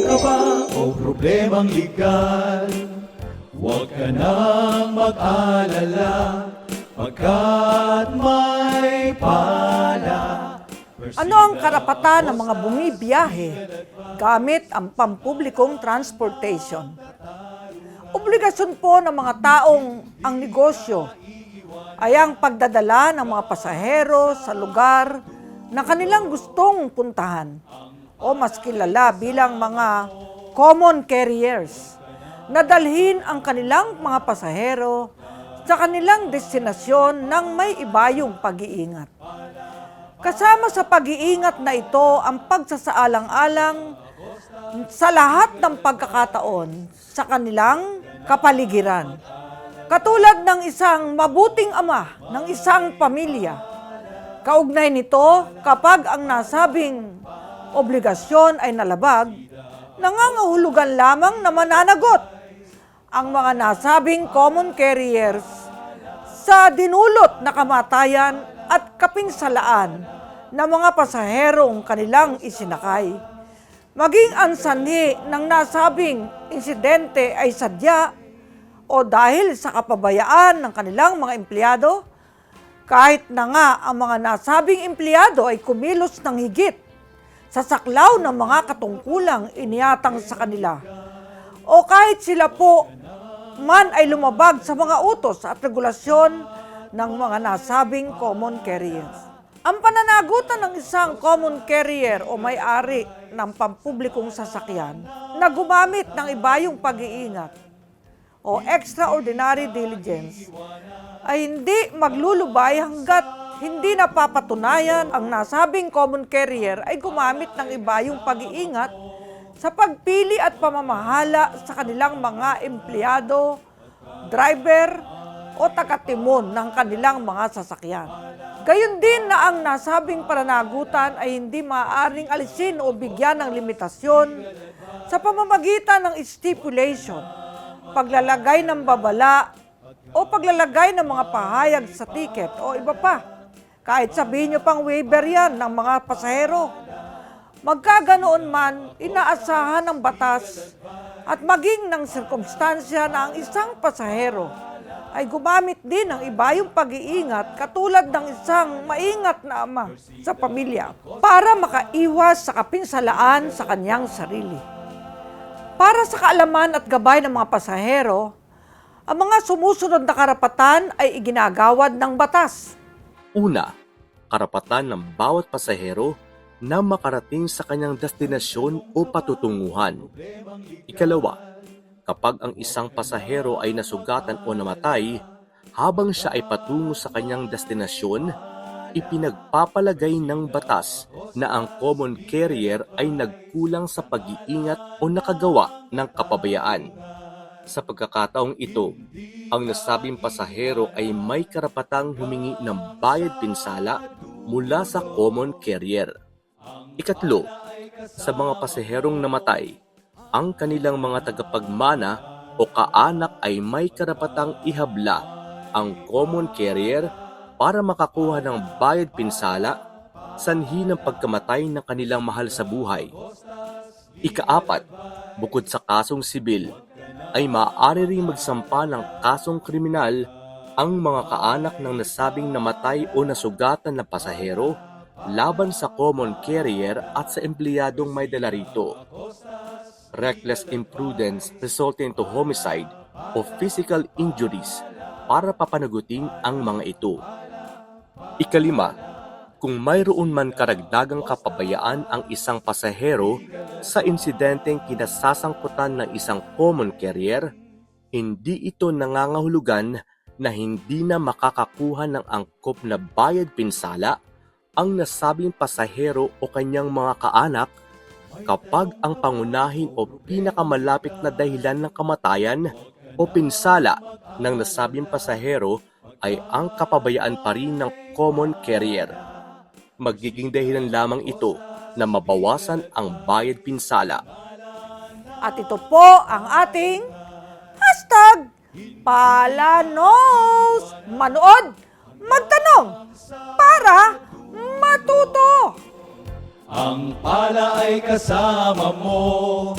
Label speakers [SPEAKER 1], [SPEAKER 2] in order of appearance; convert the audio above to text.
[SPEAKER 1] ka ba o problemang legal? Huwag ka nang mag-alala, pagkat may pala.
[SPEAKER 2] Ano ang karapatan ng mga bumibiyahe gamit ang pampublikong transportation? Obligasyon po ng mga taong ang negosyo ay ang pagdadala ng mga pasahero sa lugar na kanilang gustong puntahan o mas kilala bilang mga common carriers na dalhin ang kanilang mga pasahero sa kanilang destinasyon ng may ibayong pag-iingat. Kasama sa pag-iingat na ito ang pagsasaalang-alang sa lahat ng pagkakataon sa kanilang kapaligiran. Katulad ng isang mabuting ama ng isang pamilya. Kaugnay nito, kapag ang nasabing obligasyon ay nalabag, nangangahulugan lamang na mananagot ang mga nasabing common carriers sa dinulot na kamatayan at kapinsalaan ng mga pasaherong kanilang isinakay. Maging ang sanhi ng nasabing insidente ay sadya o dahil sa kapabayaan ng kanilang mga empleyado, kahit na nga ang mga nasabing empleyado ay kumilos ng higit sa saklaw ng mga katungkulang iniatang sa kanila, o kahit sila po man ay lumabag sa mga utos at regulasyon ng mga nasabing common carriers. Ang pananagutan ng isang common carrier o may-ari ng pampublikong sasakyan na gumamit ng ibayong pag-iingat o extraordinary diligence ay hindi maglulubay hanggat hindi napapatunayan ang nasabing common carrier ay gumamit ng ibayong pag-iingat sa pagpili at pamamahala sa kanilang mga empleyado, driver o tagatimon ng kanilang mga sasakyan. Gayon din na ang nasabing pananagutan ay hindi maaaring alisin o bigyan ng limitasyon sa pamamagitan ng stipulation, paglalagay ng babala o paglalagay ng mga pahayag sa ticket o iba pa. Kahit sabihin nyo pang waiver yan ng mga pasahero. Magkaganoon man, inaasahan ng batas at maging ng sirkumstansya na ang isang pasahero ay gumamit din ng ibayong pag-iingat katulad ng isang maingat na ama sa pamilya para makaiwas sa kapinsalaan sa kanyang sarili. Para sa kaalaman at gabay ng mga pasahero, ang mga sumusunod na karapatan ay iginagawad ng batas.
[SPEAKER 3] Una, karapatan ng bawat pasahero na makarating sa kanyang destinasyon o patutunguhan. Ikalawa, kapag ang isang pasahero ay nasugatan o namatay, habang siya ay patungo sa kanyang destinasyon, ipinagpapalagay ng batas na ang common carrier ay nagkulang sa pag-iingat o nakagawa ng kapabayaan. Sa pagkakataong ito, ang nasabing pasahero ay may karapatang humingi ng bayad pinsala mula sa common carrier. Ikatlo, sa mga pasaherong namatay, ang kanilang mga tagapagmana o kaanak ay may karapatang ihabla ang common carrier para makakuha ng bayad pinsala sanhi ng pagkamatay ng kanilang mahal sa buhay. Ikaapat, bukod sa kasong sibil, ay maaari ring magsampa ng kasong kriminal ang mga kaanak ng nasabing namatay o nasugatan na pasahero laban sa common carrier at sa empleyadong may dala rito. Reckless imprudence resulting to homicide o physical injuries para papanagutin ang mga ito. Ikalima, kung mayroon man karagdagang kapabayaan ang isang pasahero sa insidenteng kinasasangkutan ng isang common carrier, hindi ito nangangahulugan na hindi na makakakuha ng angkop na bayad pinsala ang nasabing pasahero o kanyang mga kaanak kapag ang pangunahin o pinakamalapit na dahilan ng kamatayan o pinsala ng nasabing pasahero ay ang kapabayaan pa rin ng common carrier. Magiging dahilan lamang ito na mabawasan ang bayad pinsala.
[SPEAKER 2] At ito po ang ating hashtag Palanos. Manood, magtanong, para matuto.
[SPEAKER 1] Ang pala ay kasama mo